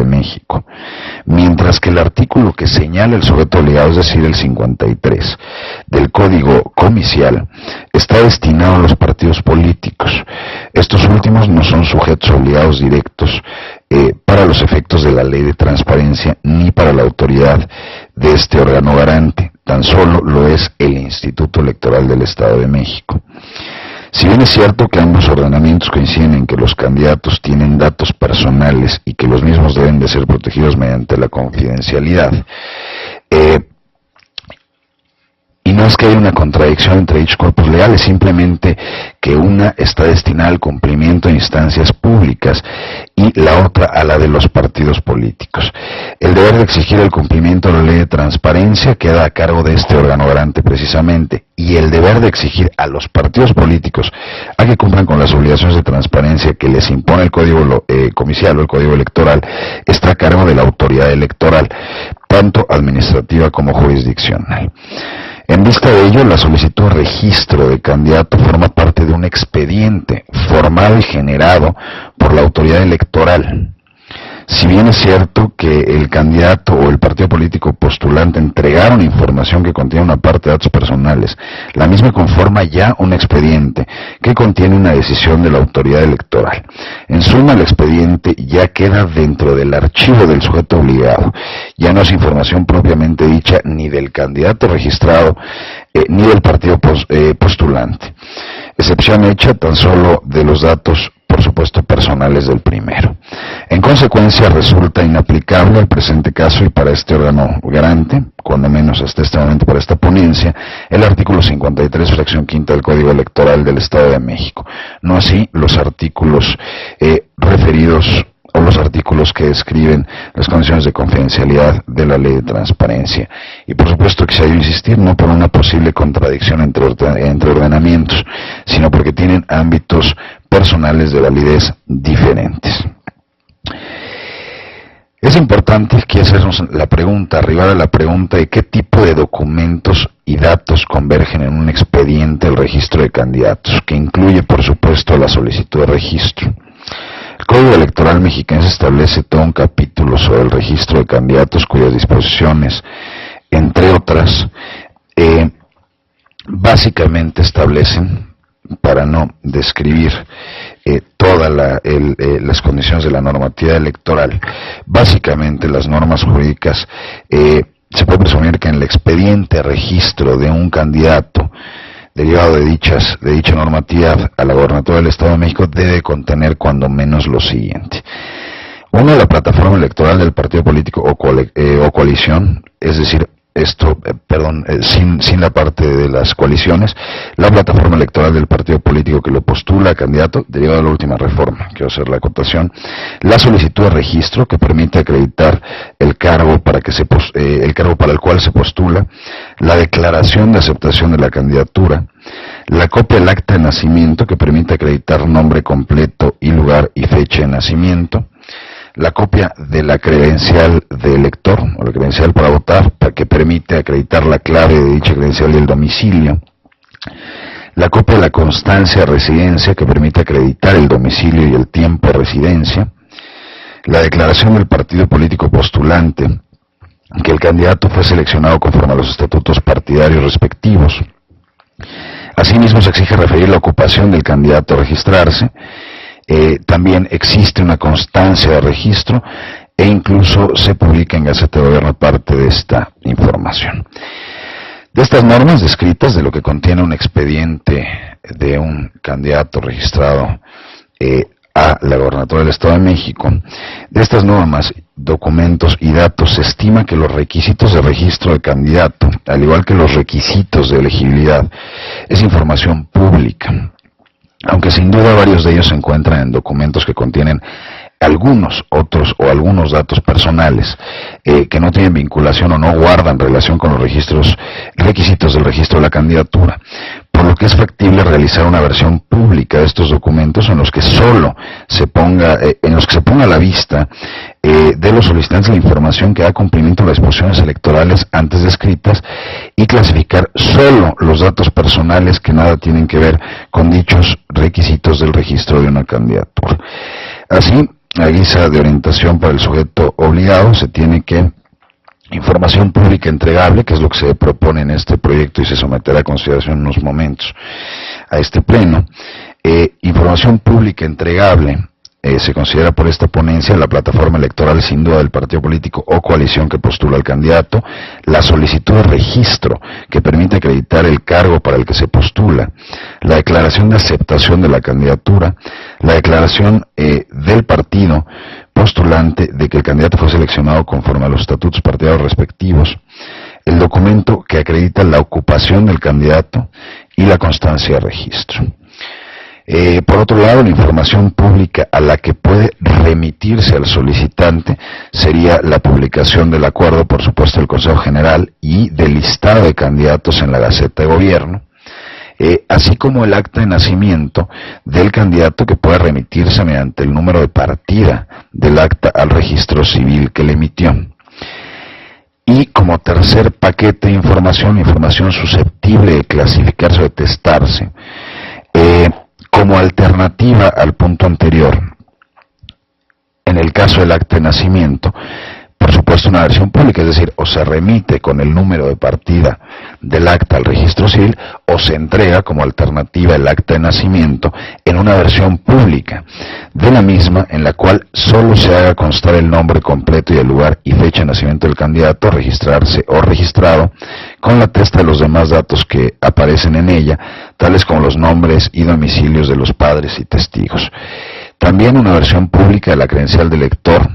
de México, mientras que el artículo que señala el sujeto obligado, es decir, el 53 del Código Comicial, está destinado a los partidos políticos. Estos últimos no son sujetos obligados directos para los efectos de la Ley de Transparencia ni para la autoridad de este órgano garante, tan solo lo es el Instituto Electoral del Estado de México. Si bien es cierto que ambos ordenamientos coinciden en que los candidatos tienen datos personales y que los mismos deben de ser protegidos mediante la confidencialidad, y no es que haya una contradicción entre dichos cuerpos legales, simplemente que una está destinada al cumplimiento de instancias públicas y la otra a la de los partidos políticos. El deber de exigir el cumplimiento de la Ley de Transparencia queda a cargo de este órgano garante precisamente, y el deber de exigir a los partidos políticos a que cumplan con las obligaciones de transparencia que les impone el Código Comicial o el Código Electoral está a cargo de la autoridad electoral, tanto administrativa como jurisdiccional. En vista de ello, la solicitud de registro de candidato forma parte de un expediente formado y generado por la autoridad electoral. Si bien es cierto que el candidato o el partido político postulante entregaron información que contiene una parte de datos personales, la misma conforma ya un expediente que contiene una decisión de la autoridad electoral. En suma, el expediente ya queda dentro del archivo del sujeto obligado. Ya no es información propiamente dicha ni del candidato registrado ni del partido postulante. Excepción hecha tan solo de los datos, por supuesto, personales del primero. En consecuencia, resulta inaplicable al presente caso y para este órgano garante, cuando menos hasta este momento para esta ponencia, el artículo 53, fracción quinta del Código Electoral del Estado de México. No así los artículos referidos o los artículos que describen las condiciones de confidencialidad de la Ley de Transparencia. Y por supuesto que se ha de insistir, no por una posible contradicción entre ordenamientos, sino porque tienen ámbitos personales de validez diferentes. Es importante aquí hacernos la pregunta, arribar a la pregunta de qué tipo de documentos y datos convergen en un expediente del registro de candidatos, que incluye por supuesto la solicitud de registro. El Código Electoral mexicano establece todo un capítulo sobre el registro de candidatos cuyas disposiciones, entre otras, básicamente establecen, para no describir todas las condiciones de la normativa electoral, básicamente las normas jurídicas, se puede presumir que en el expediente registro de un candidato derivado de dicha normativa a la Gobernatura del Estado de México debe contener cuando menos lo siguiente. Uno, la plataforma electoral del partido político o coalición, es decir, sin la parte de las coaliciones, la plataforma electoral del partido político que lo postula a candidato, derivado de la última reforma, quiero hacer la acotación, la solicitud de registro que permite acreditar el cargo para el cual se postula, la declaración de aceptación de la candidatura, la copia del acta de nacimiento que permite acreditar nombre completo y lugar y fecha de nacimiento, la copia de la credencial de elector o la credencial para votar, que permite acreditar la clave de dicha credencial y el domicilio, la copia de la constancia de residencia que permite acreditar el domicilio y el tiempo de residencia, la declaración del partido político postulante que el candidato fue seleccionado conforme a los estatutos partidarios respectivos. Asimismo, se exige referir la ocupación del candidato a registrarse. También existe una constancia de registro e incluso se publica en Gaceta de Gobierno parte de esta información. De estas normas descritas, de lo que contiene un expediente de un candidato registrado a la Gobernatura del Estado de México, de estas normas, documentos y datos, se estima que los requisitos de registro de candidato, al igual que los requisitos de elegibilidad, es información pública. Aunque sin duda varios de ellos se encuentran en documentos que contienen algunos datos personales que no tienen vinculación o no guardan relación con los requisitos del registro de la candidatura. por lo que es factible realizar una versión pública de estos documentos en los que solo se ponga, a la vista de los solicitantes la información que da cumplimiento a las disposiciones electorales antes descritas y clasificar solo los datos personales que nada tienen que ver con dichos requisitos del registro de una candidatura. Así, a guisa de orientación para el sujeto obligado, se tiene que información pública entregable, que es lo que se propone en este proyecto y se someterá a consideración en unos momentos a este pleno. Información pública entregable se considera por esta ponencia la plataforma electoral sin duda del partido político o coalición que postula al candidato, la solicitud de registro que permite acreditar el cargo para el que se postula, la declaración de aceptación de la candidatura, la declaración del partido postulante de que el candidato fue seleccionado conforme a los estatutos partidarios respectivos, el documento que acredita la ocupación del candidato y la constancia de registro. Por otro lado, la información pública a la que puede remitirse al solicitante sería la publicación del acuerdo, por supuesto, del Consejo General y del listado de candidatos en la Gaceta de Gobierno, así como el acta de nacimiento del candidato que puede remitirse mediante el número de partida del acta al registro civil que le emitió. Y como tercer paquete de información susceptible de clasificarse o de testarse, como alternativa al punto anterior, en el caso del acta de nacimiento, por supuesto una versión pública, es decir, o se remite con el número de partida del acta al registro civil, o se entrega como alternativa el acta de nacimiento en una versión pública de la misma, en la cual solo se haga constar el nombre completo y el lugar y fecha de nacimiento del candidato a registrarse o registrado, con la atesta de los demás datos que aparecen en ella, tales como los nombres y domicilios de los padres y testigos. También una versión pública de la credencial del elector,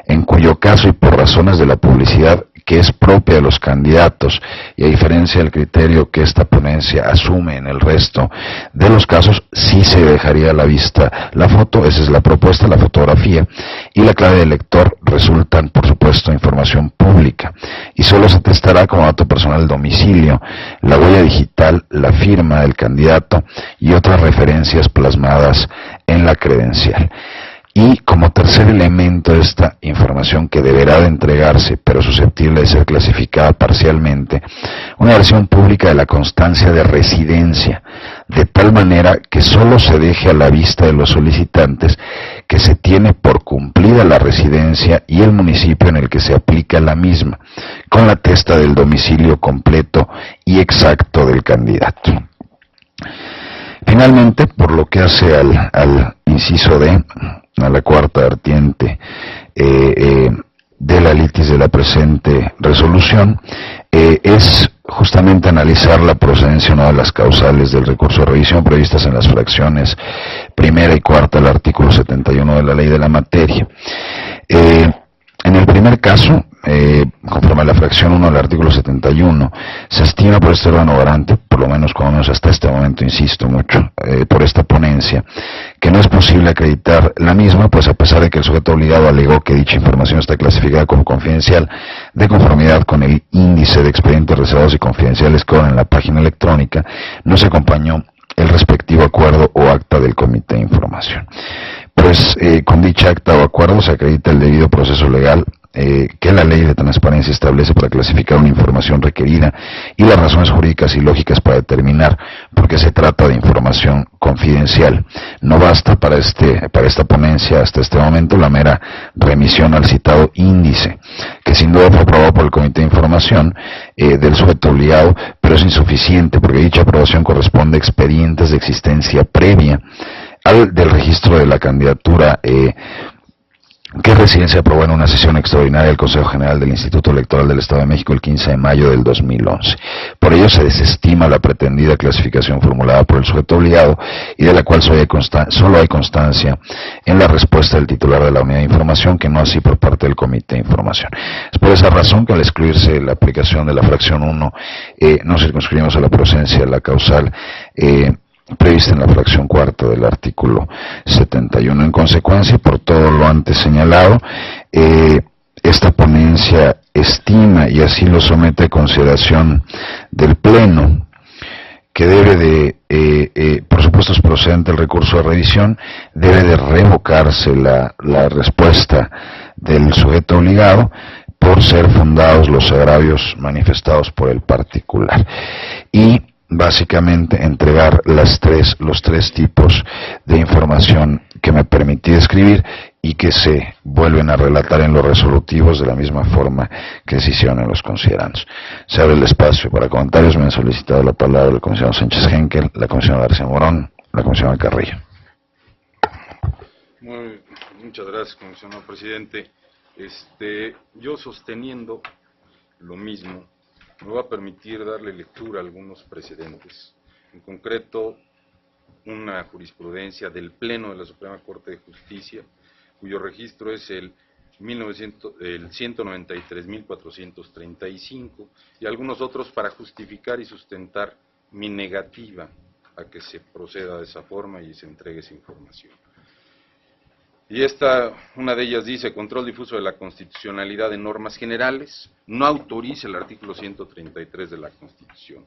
en cuyo caso y por razones de la publicidad que es propia de los candidatos, y a diferencia del criterio que esta ponencia asume en el resto de los casos, sí se dejaría a la vista la foto, esa es la propuesta, la fotografía, y la clave del elector resultan, por supuesto, información pública, y solo se testará como dato personal el domicilio, la huella digital, la firma del candidato y otras referencias plasmadas en la credencial. Y como tercer elemento de esta información que deberá de entregarse, pero susceptible de ser clasificada parcialmente, una versión pública de la constancia de residencia, de tal manera que solo se deje a la vista de los solicitantes que se tiene por cumplida la residencia y el municipio en el que se aplica la misma, con la atesta del domicilio completo y exacto del candidato. Finalmente, por lo que hace al inciso D, a la cuarta vertiente de la litis de la presente resolución, es justamente analizar la procedencia o no de las causales del recurso de revisión previstas en las fracciones primera y cuarta del artículo 71 de la ley de la materia. En el primer caso, conforme a la fracción 1 del artículo 71, se estima por este órgano garante, por lo menos hasta este momento, insisto mucho, por esta ponencia, que no es posible acreditar la misma, pues a pesar de que el sujeto obligado alegó que dicha información está clasificada como confidencial, de conformidad con el índice de expedientes reservados y confidenciales que en la página electrónica, no se acompañó el respectivo acuerdo o acta del Comité de Información. Pues con dicha acta o acuerdo se acredita el debido proceso legal que la ley de transparencia establece para clasificar una información requerida y las razones jurídicas y lógicas para determinar por qué se trata de información confidencial. No basta para esta ponencia hasta este momento la mera remisión al citado índice, que sin duda fue aprobado por el Comité de Información del sujeto obligado, pero es insuficiente porque dicha aprobación corresponde a expedientes de existencia previa al del registro de la candidatura que recién se aprobó en una sesión extraordinaria del Consejo General del Instituto Electoral del Estado de México el 15 de mayo del 2011. Por ello se desestima la pretendida clasificación formulada por el sujeto obligado y de la cual solo hay constancia en la respuesta del titular de la unidad de información, que no así por parte del Comité de Información. Es por esa razón que al excluirse la aplicación de la fracción 1, nos circunscribimos a la procedencia de la causal prevista en la fracción cuarta del artículo 71. En consecuencia, por todo lo antes señalado, esta ponencia estima, y así lo somete a consideración del Pleno, que debe de, por supuesto es procedente el recurso de revisión, debe de revocarse la respuesta del sujeto obligado por ser fundados los agravios manifestados por el particular. Y básicamente entregar los tres tipos de información que me permití describir y que se vuelven a relatar en los resolutivos de la misma forma que se hicieron en los considerandos. Se abre el espacio para comentarios. Me han solicitado la palabra el comisionado Sánchez Henkel, la comisionada García Morón, la comisionada Carrillo. Muchas gracias, comisionado presidente. Yo sosteniendo lo mismo, me voy a permitir darle lectura a algunos precedentes, en concreto una jurisprudencia del Pleno de la Suprema Corte de Justicia, cuyo registro es el 193.435, y algunos otros para justificar y sustentar mi negativa a que se proceda de esa forma y se entregue esa información. Y una de ellas dice: control difuso de la constitucionalidad de normas generales, no autoriza el artículo 133 de la Constitución.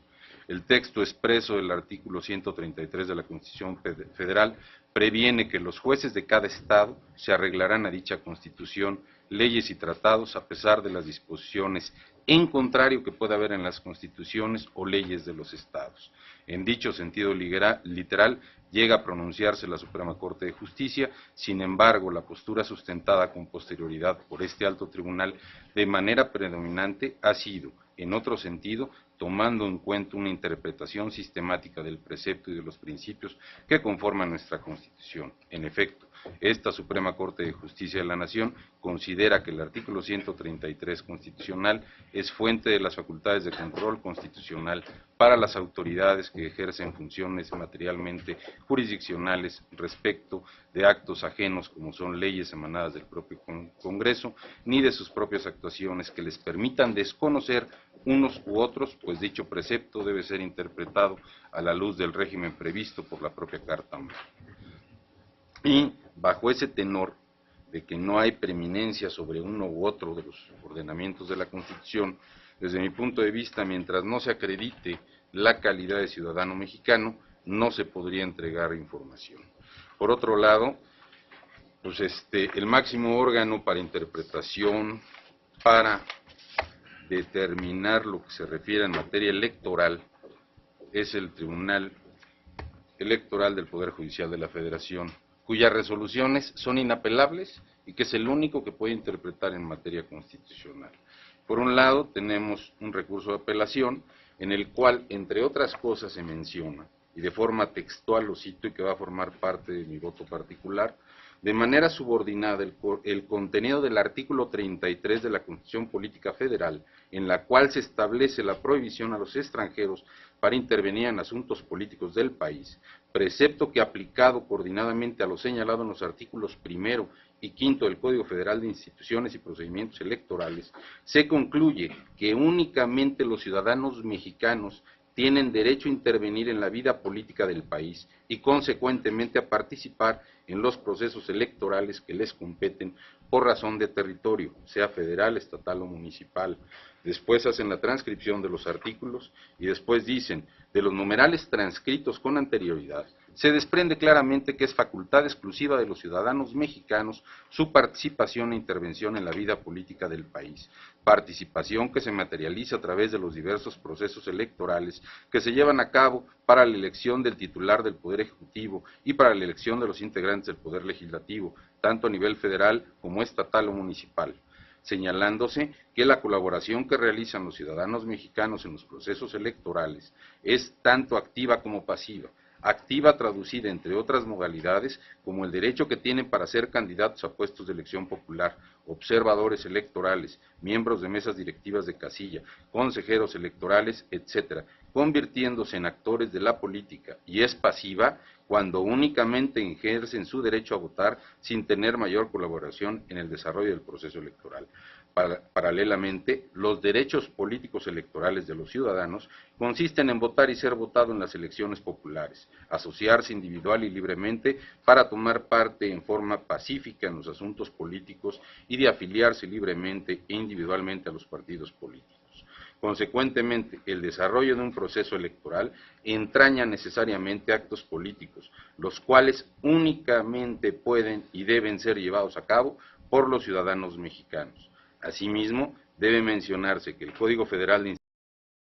El texto expreso del artículo 133 de la Constitución Federal previene que los jueces de cada estado se arreglarán a dicha Constitución, leyes y tratados a pesar de las disposiciones en contrario que pueda haber en las constituciones o leyes de los estados. En dicho sentido literal, llega a pronunciarse la Suprema Corte de Justicia. Sin embargo, la postura sustentada con posterioridad por este alto tribunal de manera predominante ha sido, en otro sentido, tomando en cuenta una interpretación sistemática del precepto y de los principios que conforman nuestra Constitución. En efecto, esta Suprema Corte de Justicia de la Nación considera que el artículo 133 constitucional es fuente de las facultades de control constitucional para las autoridades que ejercen funciones materialmente jurisdiccionales respecto de actos ajenos como son leyes emanadas del propio Congreso, ni de sus propias actuaciones que les permitan desconocer unos u otros, pues dicho precepto debe ser interpretado a la luz del régimen previsto por la propia Carta Magna. Y bajo ese tenor de que no hay preeminencia sobre uno u otro de los ordenamientos de la Constitución, desde mi punto de vista, mientras no se acredite la calidad de ciudadano mexicano, no se podría entregar información. Por otro lado, pues el máximo órgano para interpretación, para determinar lo que se refiere en materia electoral, es el Tribunal Electoral del Poder Judicial de la Federación, cuyas resoluciones son inapelables y que es el único que puede interpretar en materia constitucional. Por un lado, tenemos un recurso de apelación en el cual, entre otras cosas, se menciona, y de forma textual lo cito y que va a formar parte de mi voto particular, de manera subordinada el contenido del artículo 33 de la Constitución Política Federal, en la cual se establece la prohibición a los extranjeros para intervenir en asuntos políticos del país, precepto que aplicado coordinadamente a lo señalado en los artículos 1 y 5 del Código Federal de Instituciones y Procedimientos Electorales, se concluye que únicamente los ciudadanos mexicanos tienen derecho a intervenir en la vida política del país y consecuentemente a participar en los procesos electorales que les competen por razón de territorio, sea federal, estatal o municipal. Después hacen la transcripción de los artículos y después dicen: de los numerales transcritos con anterioridad, se desprende claramente que es facultad exclusiva de los ciudadanos mexicanos su participación e intervención en la vida política del país, participación que se materializa a través de los diversos procesos electorales que se llevan a cabo para la elección del titular del Poder Ejecutivo y para la elección de los integrantes del Poder Legislativo, tanto a nivel federal como estatal o municipal, señalándose que la colaboración que realizan los ciudadanos mexicanos en los procesos electorales es tanto activa como pasiva. Activa traducida entre otras modalidades como el derecho que tienen para ser candidatos a puestos de elección popular, observadores electorales, miembros de mesas directivas de casilla, consejeros electorales, etcétera, convirtiéndose en actores de la política, y es pasiva cuando únicamente ejercen su derecho a votar sin tener mayor colaboración en el desarrollo del proceso electoral. Paralelamente, los derechos políticos electorales de los ciudadanos consisten en votar y ser votado en las elecciones populares, asociarse individual y libremente para tomar parte en forma pacífica en los asuntos políticos y de afiliarse libremente e individualmente a los partidos políticos. Consecuentemente, el desarrollo de un proceso electoral entraña necesariamente actos políticos, los cuales únicamente pueden y deben ser llevados a cabo por los ciudadanos mexicanos. Asimismo, debe mencionarse que el Código Federal de